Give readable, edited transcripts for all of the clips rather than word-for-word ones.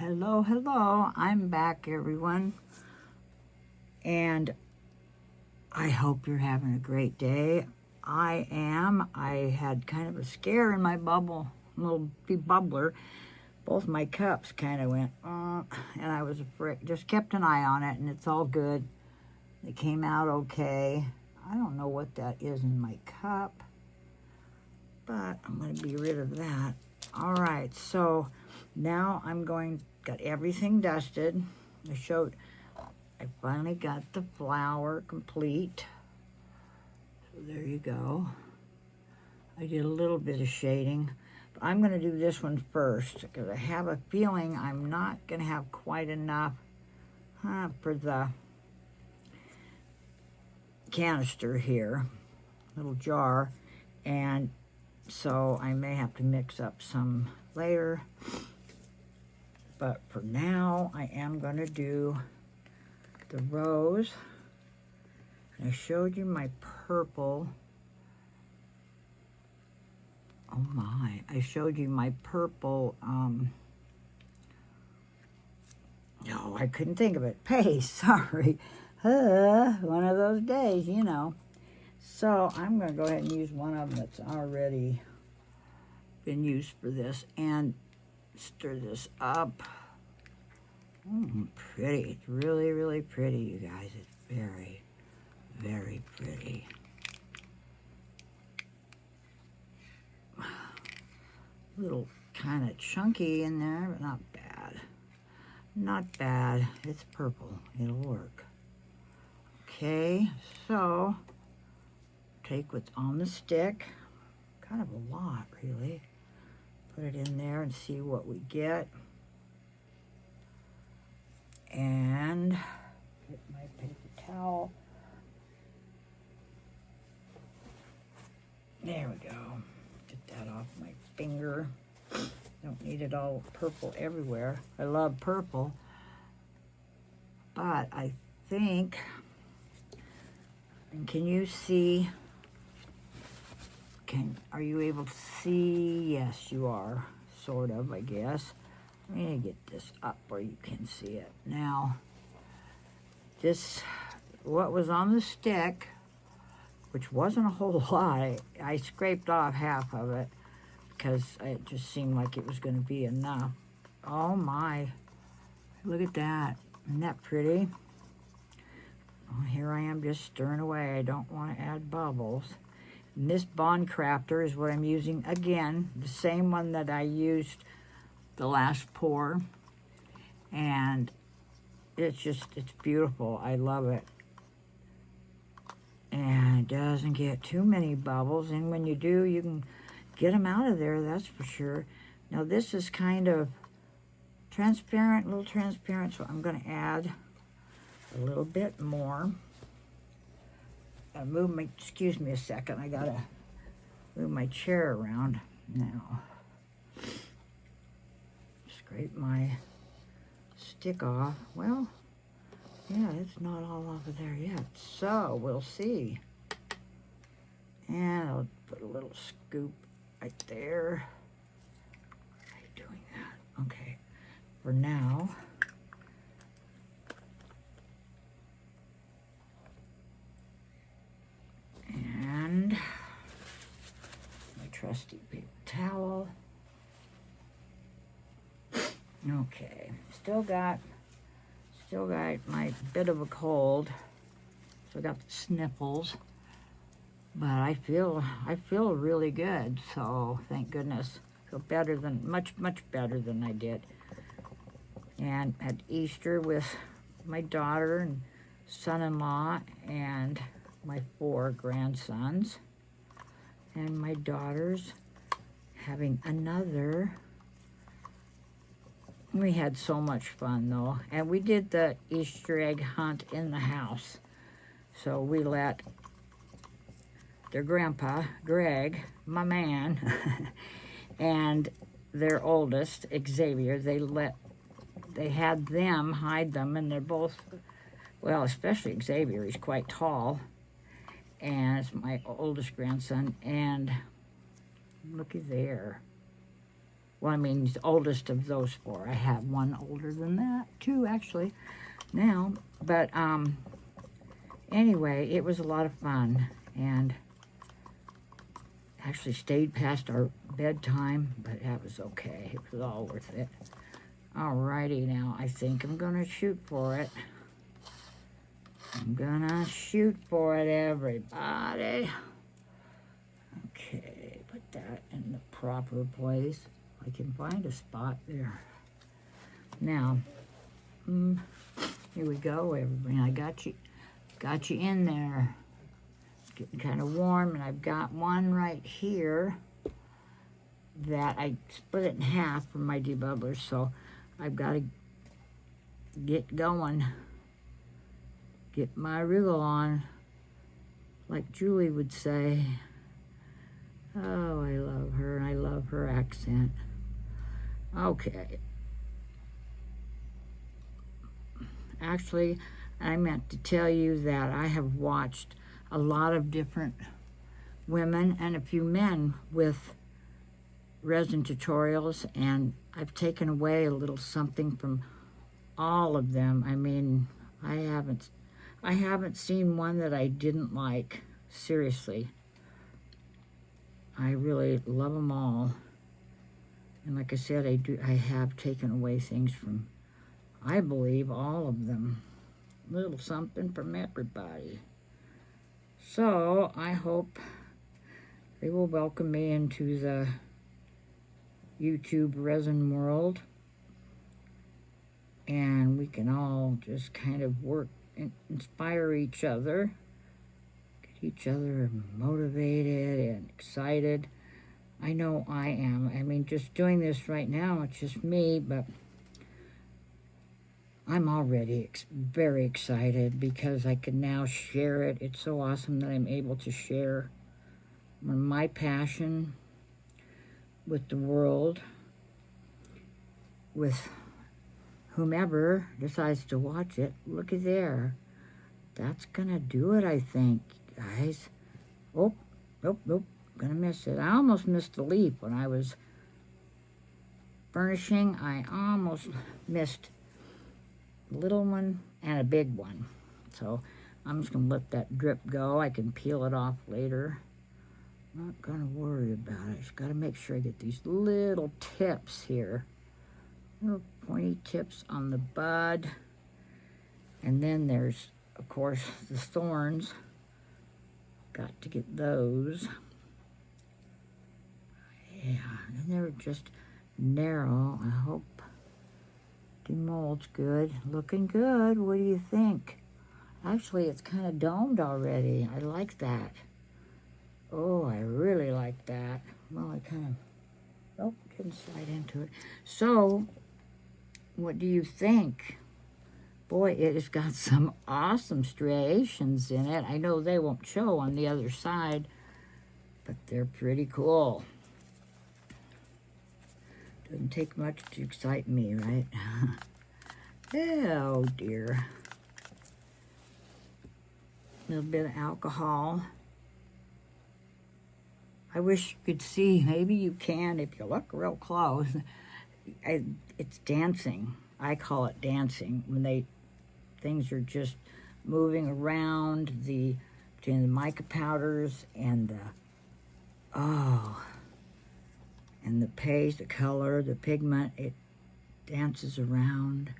Hello, I'm back, everyone, and I hope you're having a great day. I am. I had kind of a scare in my bubble, little bubbler. Both my cups kind of went, and I was afraid. Just kept an eye on it, and it's all good. It came out okay. I don't know what that is in my cup, but I'm going to be rid of that. All right, so now got everything dusted. I finally got the flower complete. So there you go. I did a little bit of shading. But I'm going to do this one first because I have a feeling I'm not going to have quite enough for the canister here, little jar. And so I may have to mix up some later. But for now, I am going to do the rose. I showed you my purple. Oh my, I showed you my purple, no, I couldn't think of it. Paste, sorry. One of those days, you know. So I'm going to go ahead and use one of them that's already been used for this and stir this up. Pretty. It's really, really pretty, you guys. It's very, very pretty. A little kind of chunky in there, but not bad. Not bad. It's purple. It'll work. Okay, so take what's on the stick. Kind of a lot, really. Put it in there and see what we get. And get my paper towel. There we go. Get that off my finger. Don't need it all purple everywhere. I love purple. But I think, and can you see, are you able to see? Yes, you are, sort of, I guess. I'm going to get this up where you can see it. Now, what was on the stick, which wasn't a whole lot, I scraped off half of it because it just seemed like it was going to be enough. Oh my, look at that. Isn't that pretty? Oh, here I am just stirring away. I don't want to add bubbles. And this Bond Crafter is what I'm using again, the same one that I used the last pour, and it's beautiful. I love it, and it doesn't get too many bubbles, and when you do, you can get them out of there, that's for sure. Now this is kind of transparent, a little transparent, so I'm going to add a little bit more. Excuse me a second, I gotta move my chair around now. Scrape my stick off. Well, yeah, it's not all over there yet, so we'll see. And I'll put a little scoop right there. How are you doing that? Okay, for now. And my trusty paper towel. Okay, still got my bit of a cold, so I got the sniffles, but I feel really good, so thank goodness. I feel better much better than I did. And at Easter with my daughter and son-in-law and my 4 grandsons, and my daughter's having another. We had so much fun, though. And we did the Easter egg hunt in the house. So we let their grandpa, Greg, my man, and their oldest, Xavier, they had them hide them, and they're both, well, especially Xavier, he's quite tall, and it's my oldest grandson, and looky there. Well, I mean, he's the oldest of those four. I have one older than that, too, actually, now. But anyway, it was a lot of fun, and actually stayed past our bedtime, but that was okay. It was all worth it. Alrighty, now I think I'm gonna shoot for it. I'm gonna shoot for it, everybody. Okay, put that in the proper place. I can find a spot there. Now, here we go, everybody. I got you in there. It's getting kind of warm, and I've got one right here that I split it in half for my debubblers, so I've got to get going. Get my wriggle on, like Julie would say. Oh, I love her, and I love her accent. Okay. Actually, I meant to tell you that I have watched a lot of different women and a few men with resin tutorials, and I've taken away a little something from all of them. I mean, I haven't seen one that I didn't like. Seriously. I really love them all. And like I said, I have taken away things from, I believe, all of them. A little something from everybody. So I hope they will welcome me into the YouTube resin world, and we can all just kind of work and inspire each other, get each other motivated and excited. I know I am. I mean, just doing this right now, it's just me, but I'm already very excited because I can now share it. It's so awesome that I'm able to share my passion with the world, with whomever decides to watch it. Looky there. That's gonna do it, I think, guys. Oh, nope. Gonna miss it. I almost missed the leaf when I was furnishing. I almost missed a little one and a big one. So I'm just gonna let that drip go. I can peel it off later. Not gonna worry about it. Just gotta make sure I get these little tips here. Little pointy tips on the bud. And then there's, of course, the thorns. Got to get those. Yeah, and they're just narrow. I hope demold's good. Looking good. What do you think? Actually, it's kind of domed already. I like that. Oh, I really like that. Well, I kind of, oh, didn't slide into it. So, what do you think? Boy, it has got some awesome striations in it. I know they won't show on the other side, but they're pretty cool. Doesn't take much to excite me, right? Oh, dear. A little bit of alcohol. I wish you could see. Maybe you can if you look real close. It's dancing. I call it dancing when things are just moving around between the mica powders and and the paste, the color, the pigment. It dances around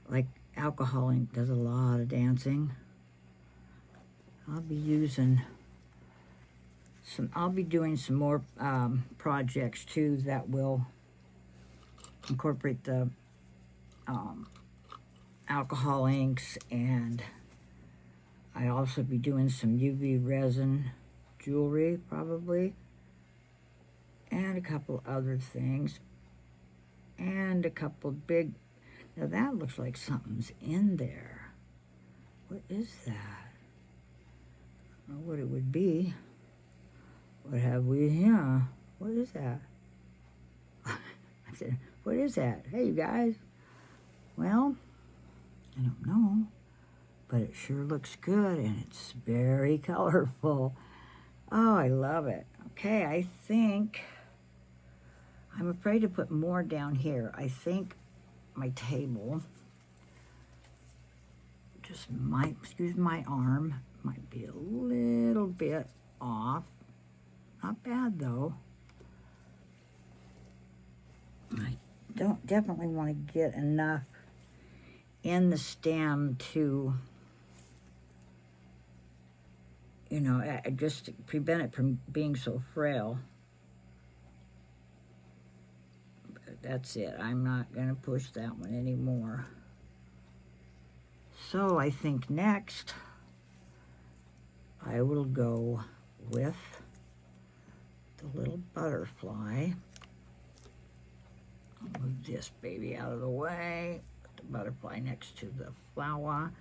like alcohol ink does a lot of dancing. I'll be doing some more projects too that will incorporate the alcohol inks, and I also be doing some UV resin jewelry probably, and a couple other things, and a couple big. Now that looks like something's in there. What is that? I don't know what it would be. What have we here? What is that? I said, what is that? Hey, you guys. Well, I don't know, but it sure looks good, and it's very colorful. Oh, I love it. Okay, I think I'm afraid to put more down here. I think my table just might, excuse my arm, might be a little bit off. Not bad though. I don't definitely want to get enough in the stem to, you know, just to prevent it from being so frail. But that's it. I'm not going to push that one anymore. So I think next I will go with the little butterfly. I'll move this baby out of the way. Put the butterfly next to the flower.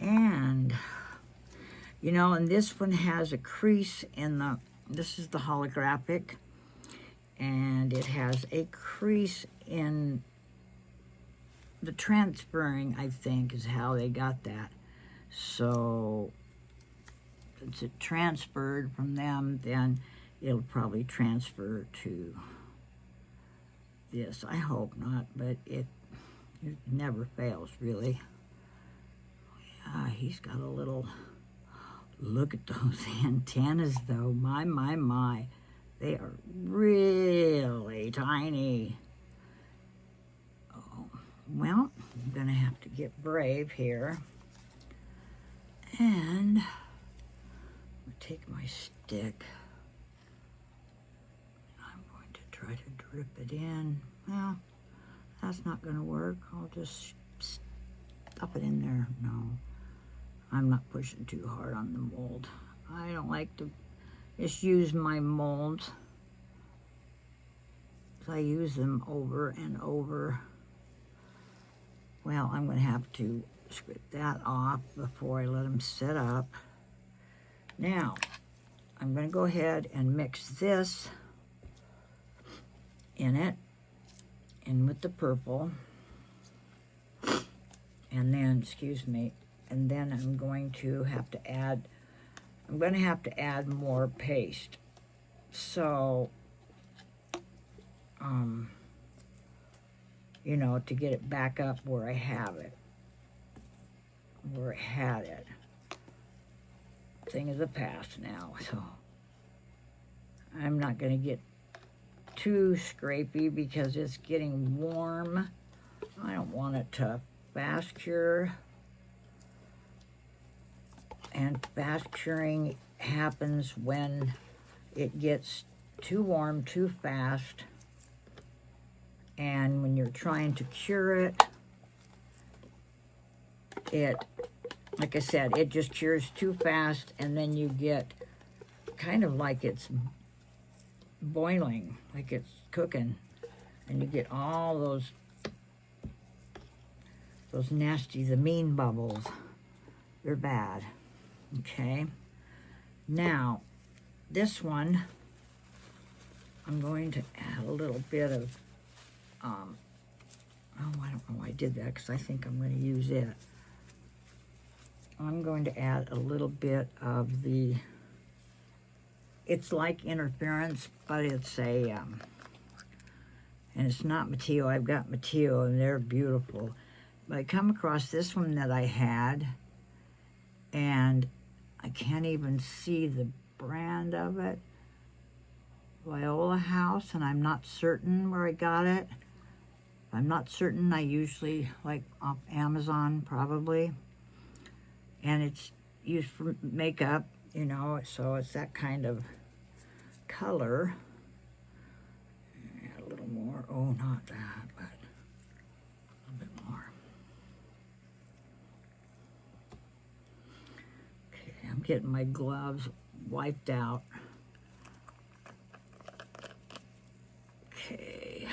And, you know, and this one has a crease in the, this is the holographic, and it has a crease in the transferring, I think, is how they got that. So, since it transferred from them, then it'll probably transfer to this. I hope not, but it never fails, really. Yeah, he's got a little, look at those antennas, though. My. They are really tiny. Oh, well, I'm going to have to get brave here. And I'm going to take my stick. I'm going to try to drip it in. Well, that's not going to work. I'll just stuff it in there. No, I'm not pushing too hard on the mold. I don't like to just use my molds. I use them over and over. Well, I'm going to have to scrape that off before I let them set up. Now, I'm going to go ahead and mix this in with the purple. And then, excuse me, and then I'm going to have to add more paste. So, you know, to get it back up where I have it, where I had it. Thing of the past now, so I'm not going to get too scrapey because it's getting warm. I don't want it to fast cure. And fast curing happens when it gets too warm too fast. And when you're trying to cure it, like I said, it just cures too fast, and then you get kind of like it's boiling, like it's cooking, and you get all those nasty, the mean bubbles. They're bad. Okay. Now, this one, I'm going to add a little bit of, oh, I don't know why I did that, because I think I'm going to use it. I'm going to add a little bit of the, it's like interference, but it's a, and it's not Mateo. I've got Mateo, and they're beautiful. But I come across this one that I had, and I can't even see the brand of it. Viola House, and I'm not certain where I got it. If I'm not certain, I usually, like, off Amazon, probably. And it's used for makeup, you know, so it's that kind of color. Add a little more. Oh, not that, but a little bit more. Okay, I'm getting my gloves wiped out. Okay.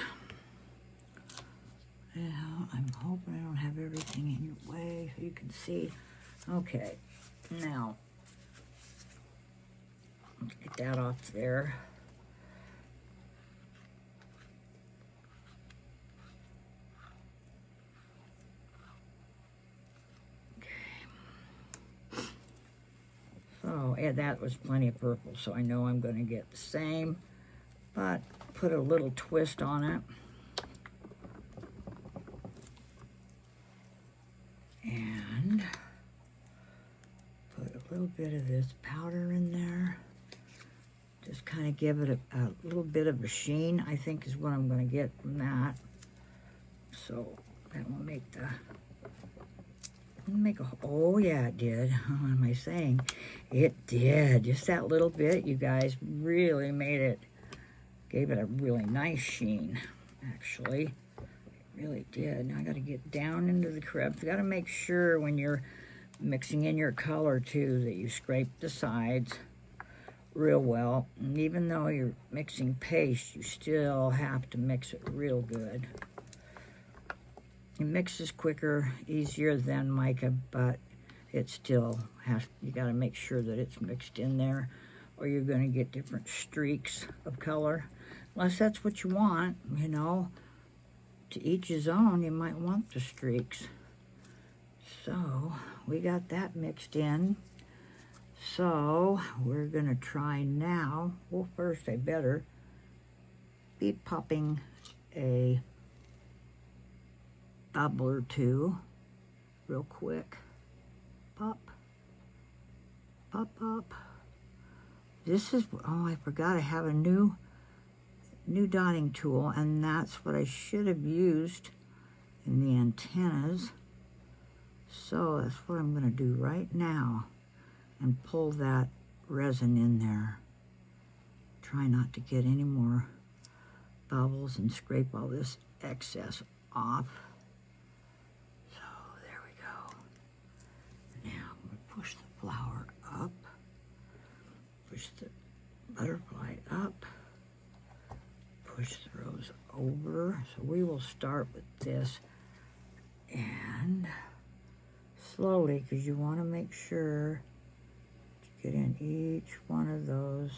Well, I'm hoping I don't have everything in your way so you can see. Okay, now, get that off there. Okay. So, yeah, that was plenty of purple, so I know I'm going to get the same, but put a little twist on it. And put a little bit of this powder in there. Just kind of give it a little bit of a sheen, I think is what I'm going to get from that. So that will make oh yeah, it did. What am I saying? It did. Just that little bit, you guys, really gave it a really nice sheen, actually. It really did. Now I got to get down into the crevice. You got to make sure when you're mixing in your color too that you scrape the sides real well. And even though you're mixing paste, you still have to mix it real good. It mixes quicker, easier than mica, but it still has, you got to make sure that it's mixed in there, or you're going to get different streaks of color. Unless that's what you want, you know. To each his own, you might want the streaks. So, we got that mixed in. So, we're going to try now. Well, first I better be popping a bubble or two real quick. Pop. Pop, pop. This is, oh, I forgot I have a new dotting tool, and that's what I should have used in the antennas. So that's what I'm going to do right now and pull that resin in there. Try not to get any more bubbles and scrape all this excess off. So there we go. Now I'm going to push the flower up, push the butterfly up, push the rose over. So we will start with this and slowly, because you want to make sure to get in each one of those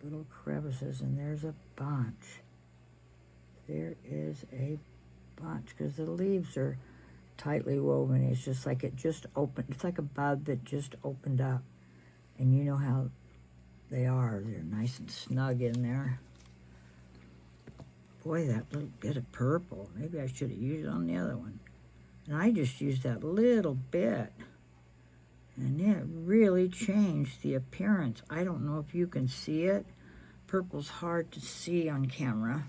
little crevices, and there's a bunch. There is a bunch, because the leaves are tightly woven. It's just like it just opened. It's like a bud that just opened up, and you know how they are. They're nice and snug in there. Boy, that little bit of purple. Maybe I should have used it on the other one. And I just used that little bit. And it really changed the appearance. I don't know if you can see it. Purple's hard to see on camera.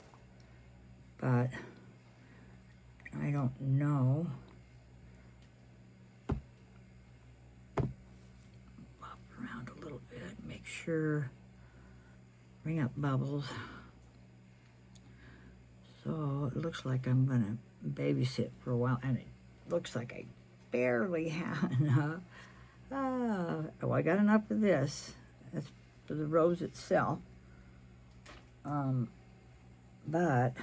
But I don't know. Pop around a little bit. Make sure. Bring up bubbles. So it looks like I'm going to babysit for a while. And it looks like I barely have enough. Oh, I got enough of this. That's for the rose itself. But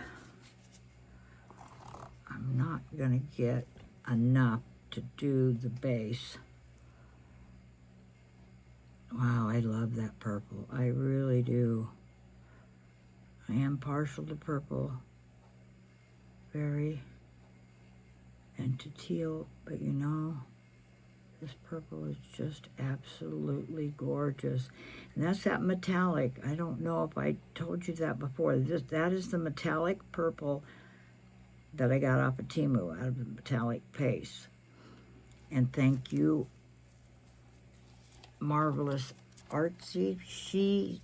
I'm not going to get enough to do the base. Wow, I love that purple. I really do. I am partial to purple. Very. And to teal, but you know, this purple is just absolutely gorgeous. And that's that metallic. I don't know if I told you that before. That is the metallic purple that I got off of Temu, out of the metallic paste. And thank you, Marvelous Artsy.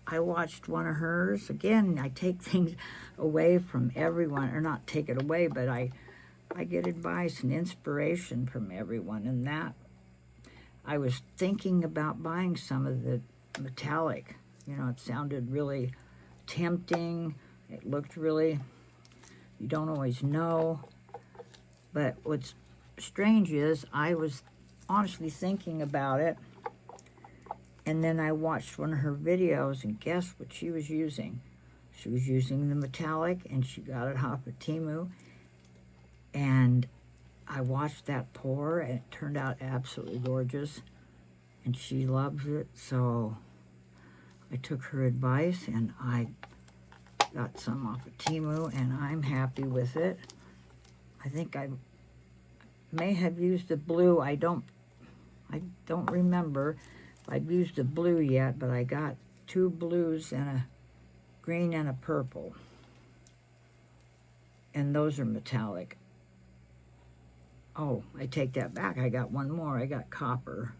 I watched one of hers. Again, I take things away from everyone, or not take it away, but I get advice and inspiration from everyone, and that I was thinking about buying some of the metallic. You know, it sounded really tempting. It looked really, you don't always know. But what's strange is I was honestly thinking about it, and then I watched one of her videos, and guess what she was using? She was using the metallic, and she got it off of Temu. And I watched that pour, and it turned out absolutely gorgeous. And she loves it, so I took her advice, and I got some off of Temu, and I'm happy with it. I think I may have used the blue. I don't remember if I've used the blue yet, but I got 2 blues and a green and a purple. And those are metallic. Oh, I take that back. I got one more. I got copper.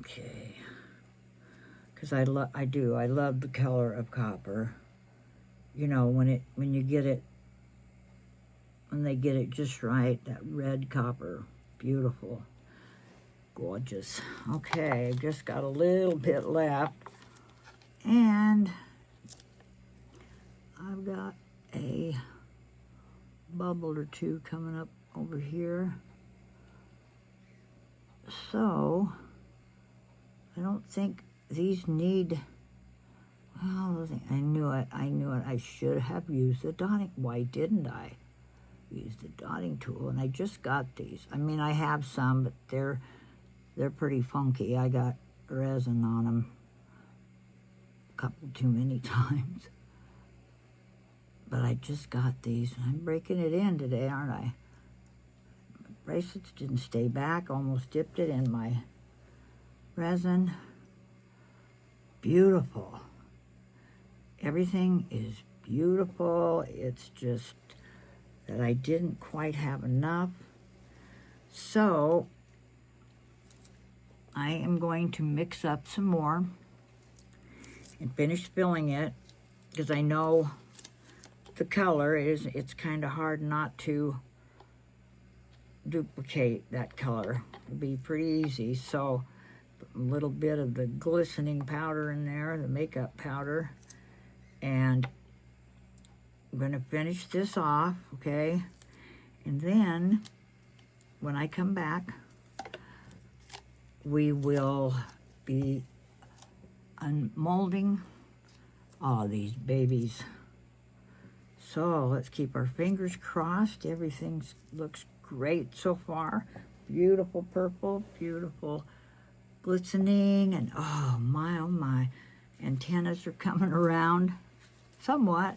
Okay. Because I love the color of copper. You know, when they get it just right, that red copper, beautiful, gorgeous. Okay, I've just got a little bit left, and I've got a bubble or two coming up over here. So I don't think these need. Well, I knew it. I should have used the dotting. Why didn't I use the dotting tool? And I just got these. I mean, I have some, but they're pretty funky. I got resin on them a couple too many times. But I just got these. I'm breaking it in today, aren't I? My bracelets didn't stay back. Almost dipped it in my resin. Beautiful. Everything is beautiful. It's just that I didn't quite have enough. So I am going to mix up some more and finish filling it, because I know the color it's kind of hard not to duplicate that color. It'll be pretty easy. So put a little bit of the glistening powder in there, the makeup powder. And I'm going to finish this off, okay? And then, when I come back, we will be unmolding all these babies. So, let's keep our fingers crossed. Everything looks great so far. Beautiful purple, beautiful glistening, and oh my, antennas are coming around. Somewhat.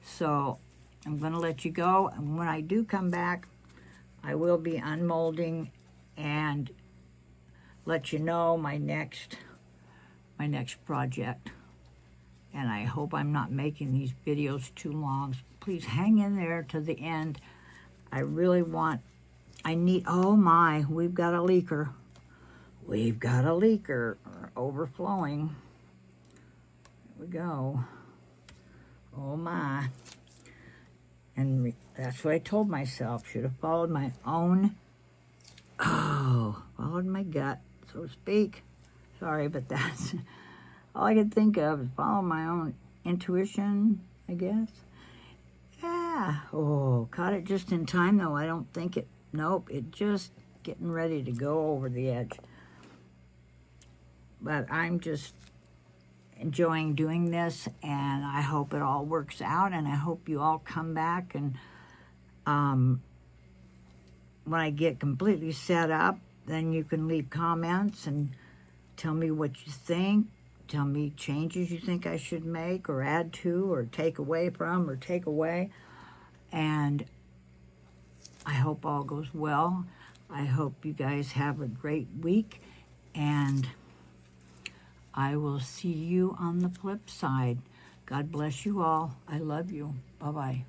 So I'm going to let you go, and when I do come back, I will be unmolding and let you know my next project. And I hope I'm not making these videos too long. So please hang in there to the end. I really want, oh my, we've got a leaker. We've got a leaker overflowing. Here we go. Oh my. And that's what I told myself. Should have followed my own, followed my gut, so to speak. Sorry, but that's all I could think of, is follow my own intuition, I guess. Yeah. Oh, caught it just in time, though. I don't think it, nope, it just getting ready to go over the edge. But I'm just enjoying doing this, and I hope it all works out, and I hope you all come back, and when I get completely set up, then you can leave comments and tell me what you think, tell me changes you think I should make or add to or take away from or take away, and I hope all goes well. I hope you guys have a great week, and I will see you on the flip side. God bless you all. I love you. Bye-bye.